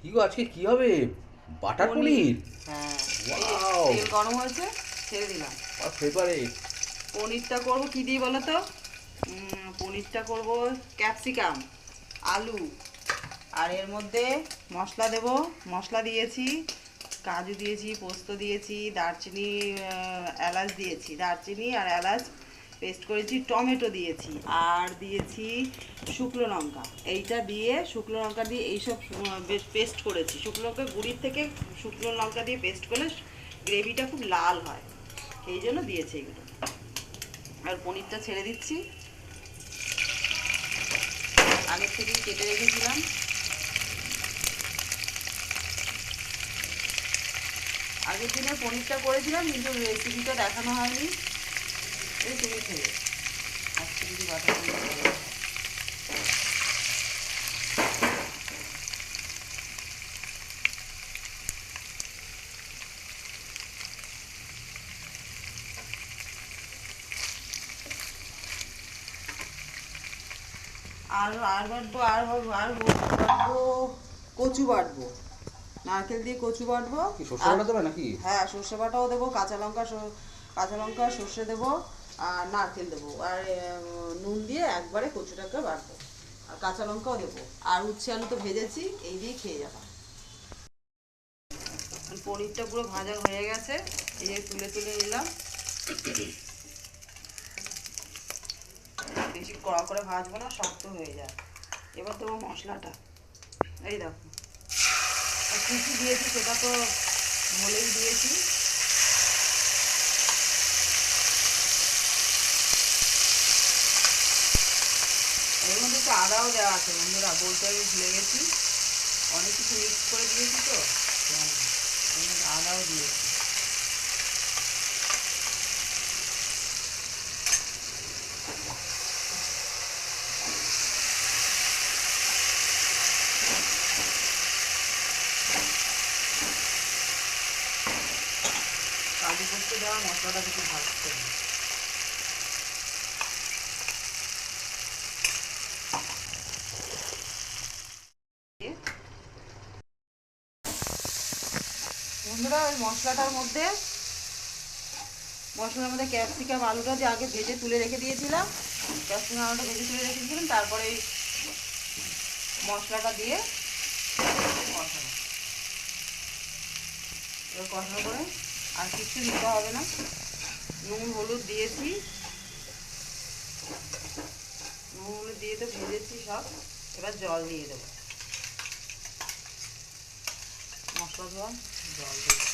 কি গো আজকে কি হবে? বাটার পনির। পনির। হ্যাঁ, এই যে ওয়াও, তেল গরম হয়েছে, ছেড়ে দিলাম। আমার ফেভারিট। পনিরটা করবো কি দিয়ে বলো তো? পনিরটা করব ক্যাপসিকাম, আলু, আর এর মধ্যে মশলা দেব। মশলা দিয়েছি, কাজু দিয়েছি, পোস্ত দিয়েছি, দারচিনি, এলাচ দিয়েছি, দারচিনি আর এলাচ পেস্ট করেছি, টমেটো দিয়েছি, আর দিয়েছি শুকনো লঙ্কা। এইটা দিয়ে শুকনো লঙ্কা দিয়ে এইসব বেশ পেস্ট করেছি। শুকনো লঙ্কা গুঁড়ির থেকে শুকনো লঙ্কা দিয়ে পেস্ট করলে গ্রেভিটা খুব লাল হয়, এই জন্য দিয়েছি এগুলো। আর পনিরটা ছেড়ে দিচ্ছি, আগের থেকেই কেটে রেখেছিলাম। আগের দিনে পনিরটা করেছিলাম কিন্তু রেসিপিটা দেখানো হয়নি। এই তুমি খেয়ে আজকে যদি বাটার পনির খেয়ে। আর আর বাটবো, বাটবো কচু বাটবো, নারকেল দিয়ে কচু বাটবো। কি সর্ষে আর বাটা দেবে নাকি? হ্যাঁ, সর্ষে বাটাও দেবো, কাঁচা লঙ্কা সর্ষে দেবো, আর নারকেল দেবো, আর নুন দিয়ে একবারে কচুটাকে বাটবো, আর কাঁচা লঙ্কাও দেবো, আর উচ্ছে আলু তো ভেজেছি, এই দিয়ে খেয়ে যাবো। পনিরটা পুরো ভাজা হয়ে গেছে, এই যে তুলে তুলে নিলাম। বেশি কড়া করে ভাজবো না, শক্ত হয়ে যায়। এবার দেবো মশলাটা, এই দেখো। আর কী কী দিয়েছি সেটা তো বলেই দিয়েছি। এর মধ্যে একটু আদাও দেওয়া আছে বন্ধুরা, বলতে আমি ভুলে গেছি। অনেক কিছু মিক্স করে দিয়েছি তো, এর মধ্যে আদাও দিয়েছি। কাজু পোস্ত দেওয়া মশলাটা কিছু ভাজতে হবে। বন্ধুরা, ওই মশলার মধ্যে ক্যাপসিকাম আলুটা যে আগে ভেজে তুলে রেখে দিয়েছিলাম, ক্যাপসিকাম আলুটা ভেজে তুলে রেখেছিলাম, তারপরে এই মশলাটা দিয়ে কষানো। এবার কষানো করে আর কিছু দিতে হবে না। নুন হলুদ দিয়েছি, নুন হলুদ দিয়ে তো ভেজেছি সব। এবার জল দিয়ে দেবো, মশলা ধোয়া জল দিয়ে দেবো।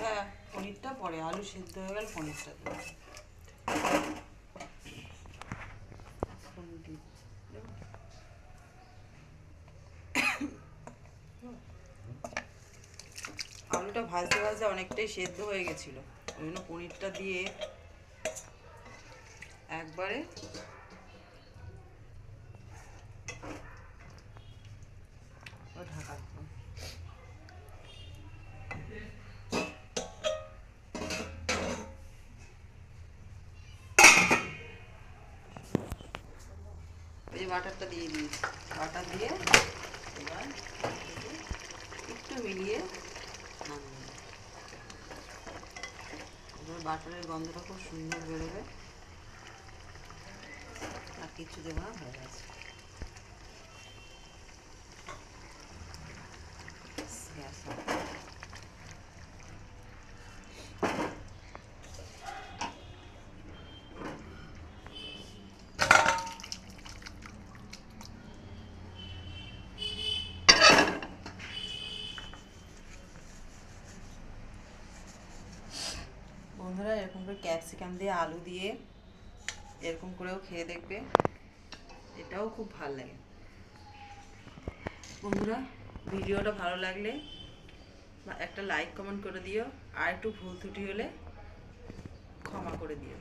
হ্যাঁ, পনিরটা পরে, আলু সেদ্ধ হয়ে গেল, পনিরটা দেবো। আলুটা ভাজতে ভাজতে অনেকটাই সেদ্ধ হয়ে গেছিলো, ওই জন্য পনিরটা দিয়ে একবারে ঢাকা দিলাম। এই বাটারটা দিয়ে দিয়েছি, বাটার দিয়ে এবার একটু মিলিয়ে নামিয়ে নেব। এবার বাটারের গন্ধটা খুব সুন্দর বেরোবে, আর কিছু দেবো না, হয়ে গেছে। Gas off. বন্ধুরা, এরকম করে ক্যাপসিকাম দিয়ে আলু দিয়ে এরকম করেও খেয়ে দেখবে, এটাও খুব ভালো লাগে। বন্ধুরা, ভিডিওটা ভালো লাগলে একটা লাইক কমেন্ট করে দিও, আর একটু ভুল ত্রুটি হলে ক্ষমা করে দিও।